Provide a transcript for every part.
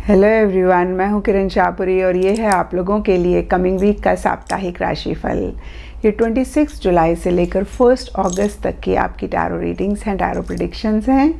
Hello everyone, मैं हूं किरण शाहपुरी और ये है आप लोगों के लिए कमिंग वीक का साप्ताहिक राशिफल। ये 26 जुलाई से लेकर 1 अगस्त तक की आपकी टैरो रीडिंग्स हैं, टैरो प्रेडिक्शंस हैं।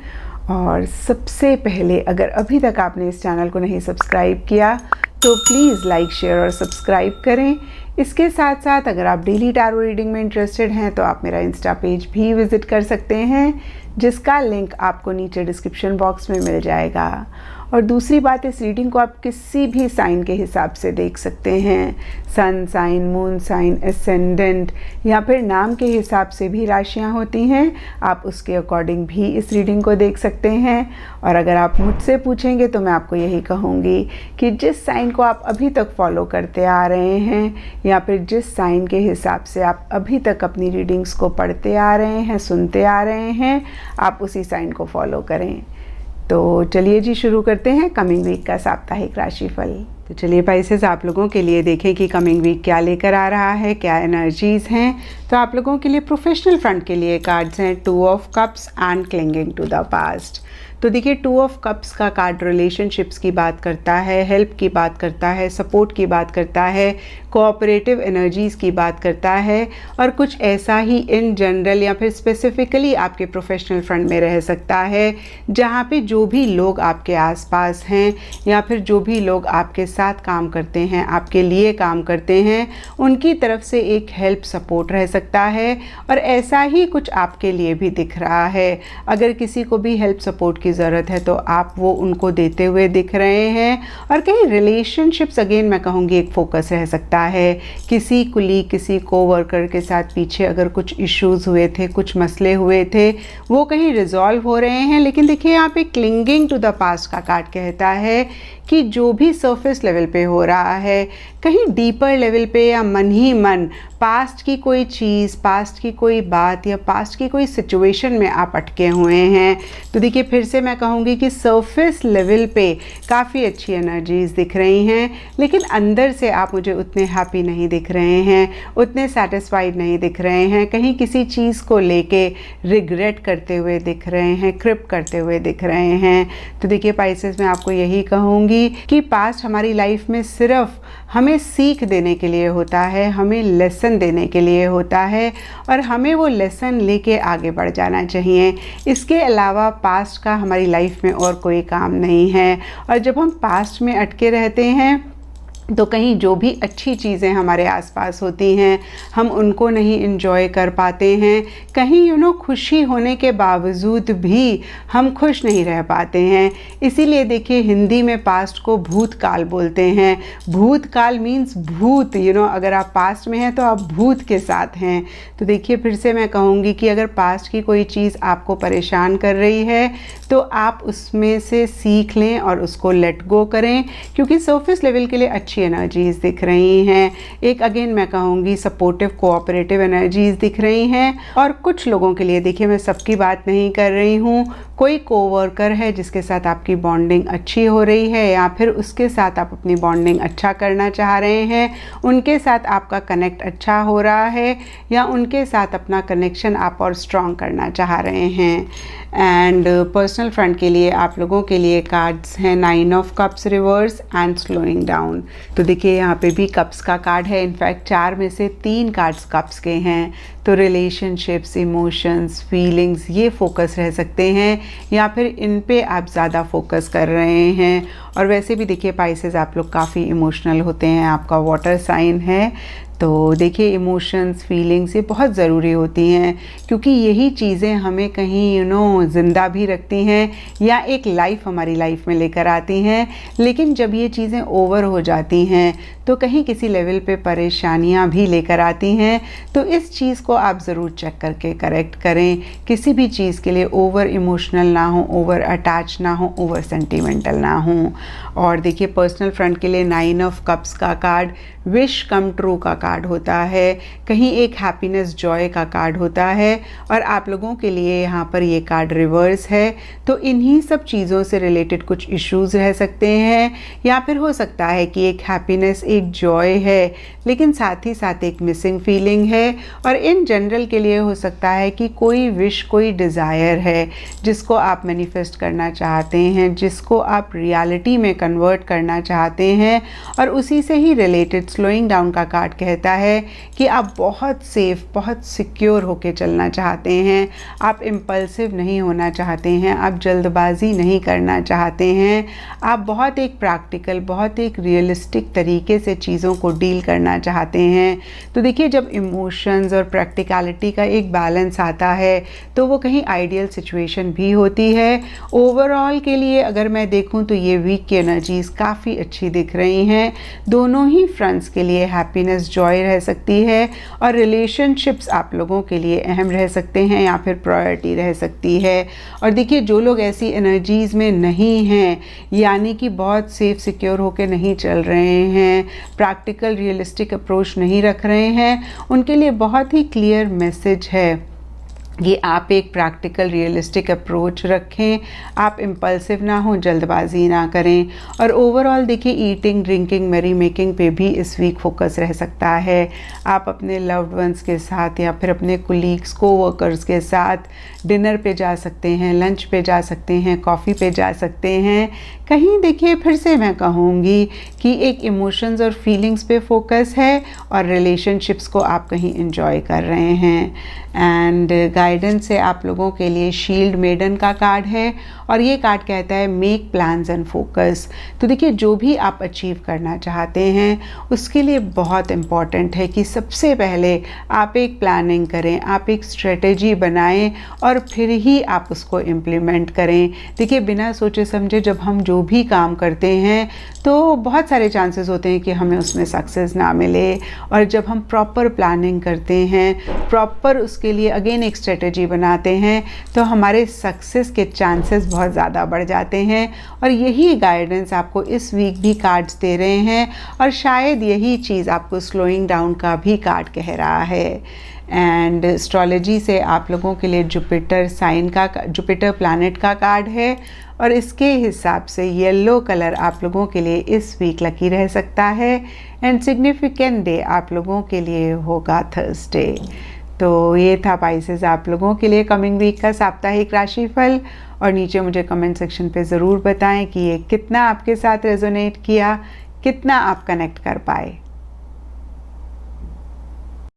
और सबसे पहले, अगर अभी तक आपने इस चैनल को नहीं सब्सक्राइब किया तो प्लीज़ लाइक, शेयर और सब्सक्राइब करें। इसके साथ साथ अगर आप डेली टैरो रीडिंग में इंटरेस्टेड हैं तो आप मेरा इंस्टा पेज भी विज़िट कर सकते हैं, जिसका लिंक आपको नीचे डिस्क्रिप्शन बॉक्स में मिल जाएगा। और दूसरी बात, इस रीडिंग को आप किसी भी साइन के हिसाब से देख सकते हैं। Sun sign, moon sign, ascendant या फिर नाम के हिसाब से भी राशियां होती हैं। आप उसके अकॉर्डिंग भी इस रीडिंग को देख सकते हैं। और अगर आप मुझसे पूछेंगे तो मैं आपको यही कहूँगी कि जिस साइन को आप अभी तक फॉलो करते आ रहे हैं या फिर जिस साइन के हिसाब से आप अभी तक अपनी रीडिंग्स को पढ़ते आ रहे हैं, सुनते आ रहे हैं, आप उसी साइन को फॉलो करें। तो चलिए जी, शुरू करते हैं कमिंग वीक का साप्ताहिक राशिफल। तो चलिए पाइसेस, आप लोगों के लिए देखें कि कमिंग वीक क्या लेकर आ रहा है, क्या एनर्जीज़ हैं। तो आप लोगों के लिए प्रोफेशनल फ्रंट के लिए कार्ड्स हैं 2 of cups and clinging to the past. तो देखिए, 2 ऑफ कप्स का कार्ड रिलेशनशिप्स की बात करता है, हेल्प की बात करता है, सपोर्ट की बात करता है, कोऑपरेटिव एनर्जीज़ की बात करता है और कुछ ऐसा ही इन जनरल या फिर स्पेसिफिकली आपके प्रोफेशनल फ्रंट में रह सकता है, जहाँ पे जो भी लोग आपके आसपास हैं या फिर जो भी लोग आपके साथ काम करते हैं, आपके लिए काम करते हैं, उनकी तरफ से एक हेल्प सपोर्ट रह सकता है। और ऐसा ही कुछ आपके लिए भी दिख रहा है। अगर किसी को भी हेल्प सपोर्ट की ज़रूरत है तो आप वो उनको देते हुए दिख रहे हैं। और कहीं रिलेशनशिप्स, अगेन मैं कहूँगी, एक फोकस रह सकता है। किसी कुलीग, किसी कोवर्कर के साथ पीछे अगर कुछ इश्यूज हुए थे, कुछ मसले हुए थे, वो कहीं रिजॉल्व हो रहे हैं। लेकिन देखिए, यहाँ पे क्लिंगिंग टू द पास्ट का कार्ड कहता है कि जो भी सरफेस लेवल पे हो रहा है, कहीं डीपर लेवल पे या मन ही मन पास्ट की कोई चीज़, पास्ट की कोई बात या पास्ट की कोई सिचुएशन में आप अटके हुए हैं। तो देखिए, फिर से मैं कहूँगी कि सरफेस लेवल पे काफ़ी अच्छी एनर्जीज़ दिख रही हैं, लेकिन अंदर से आप मुझे उतने हैप्पी नहीं दिख रहे हैं, उतने सेटिस्फाइड नहीं दिख रहे हैं। कहीं किसी चीज़ को लेके रिग्रेट करते हुए दिख रहे हैं, क्रिप करते हुए दिख रहे हैं। तो देखिए पाइसेस, मैं आपको यही कहूँगी कि पास्ट हमारी लाइफ में सिर्फ हमें सीख देने के लिए होता है, हमें लेसन देने के लिए होता है और हमें वो लेसन लेके आगे बढ़ जाना चाहिए। इसके अलावा पास्ट का हमारी लाइफ में और कोई काम नहीं है। और जब हम पास्ट में अटके रहते हैं तो कहीं जो भी अच्छी चीज़ें हमारे आसपास होती हैं, हम उनको नहीं इंजॉय कर पाते हैं। कहीं खुशी होने के बावजूद भी हम खुश नहीं रह पाते हैं। इसीलिए देखिए, हिंदी में पास्ट को भूतकाल बोलते हैं। भूतकाल मीन्स भूत, अगर आप पास्ट में हैं तो आप भूत के साथ हैं। तो देखिए, फिर से मैं कहूँगी कि अगर पास्ट की कोई चीज़ आपको परेशान कर रही है तो आप उसमें से सीख लें और उसको लेट गो करें, क्योंकि सरफेस लेवल के लिए अच्छी एनर्जीज़ दिख रही हैं। एक अगेन मैं कहूँगी सपोर्टिव, कोऑपरेटिव एनर्जीज़ दिख रही हैं। और कुछ लोगों के लिए, देखिए मैं सबकी बात नहीं कर रही हूँ, कोई कोवर्कर है जिसके साथ आपकी बॉन्डिंग अच्छी हो रही है या फिर उसके साथ आप अपनी बॉन्डिंग अच्छा करना चाह रहे हैं, उनके साथ आपका कनेक्ट अच्छा हो रहा है या उनके साथ अपना कनेक्शन आप और स्ट्रॉन्ग करना चाह रहे हैं। एंड पर्सनल फ्रंट के लिए आप लोगों के लिए कार्ड्स हैं 9 of cups reverse and slowing down. तो देखिए, यहाँ पे भी कप्स का कार्ड है। इनफैक्ट 4 में से 3 कार्ड्स कप्स के हैं। तो रिलेशनशिप्स, इमोशंस, फीलिंग्स, ये फोकस रह सकते हैं या फिर इन पे आप ज़्यादा फोकस कर रहे हैं। और वैसे भी देखिए पाइसेस, आप लोग काफ़ी इमोशनल होते हैं, आपका वाटर साइन है। तो देखिए, इमोशंस, फीलिंग्स ये बहुत ज़रूरी होती हैं, क्योंकि यही चीज़ें हमें कहीं ज़िंदा भी रखती हैं या एक लाइफ हमारी लाइफ में लेकर आती हैं। लेकिन जब ये चीज़ें ओवर हो जाती हैं तो कहीं किसी लेवल पे परेशानियां भी लेकर आती हैं। तो इस चीज़ को आप ज़रूर चेक करके करेक्ट करें। किसी भी चीज़ के लिए ओवर इमोशनल ना हो, ओवर अटैच ना हो, ओवर सेंटिमेंटल ना हो। और देखिए, पर्सनल फ्रंट के लिए 9 ऑफ कप्स का कार्ड विश कम ट्रू का कार्ड होता है, कहीं एक हैप्पीनेस जॉय का कार्ड होता है, और आप लोगों के लिए यहाँ पर ये कार्ड रिवर्स है। तो इन्हीं सब चीज़ों से रिलेटेड कुछ इश्यूज रह सकते हैं, या फिर हो सकता है कि एक हैप्पीनेस, एक जॉय है, लेकिन साथ ही साथ एक मिसिंग फीलिंग है। और इन जनरल के लिए हो सकता है कि कोई विश, कोई डिज़ायर है जिसको आप मैनिफेस्ट करना चाहते हैं, जिसको आप रियलिटी में कन्वर्ट करना चाहते हैं, और उसी से ही रिलेटेड स्लोइंग डाउन का कार्ड कहता है कि आप बहुत सेफ, बहुत सिक्योर होके चलना चाहते हैं, आप इम्पल्सिव नहीं होना चाहते हैं, आप जल्दबाजी नहीं करना चाहते हैं, आप बहुत एक प्रैक्टिकल, बहुत एक रियलिस्टिक तरीके से चीज़ों को डील करना चाहते हैं। तो देखिए, जब इमोशंस और प्रैक्टिकलिटी का एक बैलेंस आता है तो वो कहीं आइडियल सिचुएशन भी होती है। ओवरऑल के लिए अगर मैं देखूं तो ये वीक की एनर्जीज़ काफ़ी अच्छी दिख रही हैं। दोनों ही फ्रंट्स के लिए हैप्पीनेस, जॉय रह सकती है, और रिलेशनशिप्स आप लोगों के लिए अहम रह सकते हैं या फिर प्रायोरिटी रह सकती है। और देखिए, जो लोग ऐसी एनर्जीज़ में नहीं हैं, यानी कि बहुत सेफ सिक्योर होकर नहीं चल रहे हैं, प्रैक्टिकल रियलिस्टिक अप्रोच नहीं रख रहे हैं, उनके लिए बहुत ही क्लियर मैसेज है कि आप एक प्रैक्टिकल रियलिस्टिक अप्रोच रखें, आप इम्पल्सिव ना हो, जल्दबाजी ना करें। और ओवरऑल देखिए, ईटिंग, ड्रिंकिंग, मैरी मेकिंग पे भी इस वीक फोकस रह सकता है। आप अपने लव्ड वंस के साथ या फिर अपने कुलीग्स, कोवर्कर्स के साथ डिनर पे जा सकते हैं, लंच पे जा सकते हैं, कॉफ़ी पे जा सकते हैं। कहीं देखिए, फिर से मैं कहूँगी कि एक इमोशंस और फीलिंग्स पे फोकस है, और रिलेशनशिप्स को आप कहीं इंजॉय कर रहे हैं। एंड गाइडेंस से आप लोगों के लिए शील्ड मेडन का कार्ड है, और ये कार्ड कहता है मेक प्लान्स एंड फोकस। तो देखिए, जो भी आप अचीव करना चाहते हैं उसके लिए बहुत इम्पॉर्टेंट है कि सबसे पहले आप एक प्लानिंग करें, आप एक स्ट्रेटेजी बनाएं, और फिर ही आप उसको इम्प्लीमेंट करें। देखिए, बिना सोचे समझे जब हम जो भी काम करते हैं तो बहुत सारे चांसेस होते हैं कि हमें उसमें सक्सेस ना मिले, और जब हम प्रॉपर प्लानिंग करते हैं, प्रॉपर उसके लिए अगेन एक स्ट्रेटेजी बनाते हैं, तो हमारे सक्सेस के चांसेस बहुत ज़्यादा बढ़ जाते हैं। और यही गाइडेंस आपको इस वीक भी कार्ड्स दे रहे हैं, और शायद यही चीज़ आपको स्लोइंग डाउन का भी कार्ड कह रहा है। एंड एस्ट्रोलॉजी से आप लोगों के लिए जुपिटर साइन का, जुपिटर प्लैनेट का कार्ड है, और इसके हिसाब से येलो कलर आप लोगों के लिए इस वीक लकी रह सकता है। एंड सिग्निफिकेंट डे आप लोगों के लिए होगा थर्सडे। तो ये था पाइसेस आप लोगों के लिए कमिंग वीक का साप्ताहिक राशिफल। और नीचे मुझे कमेंट सेक्शन पे ज़रूर बताएं कि ये कितना आपके साथ रेजोनेट किया, कितना आप कनेक्ट कर पाए।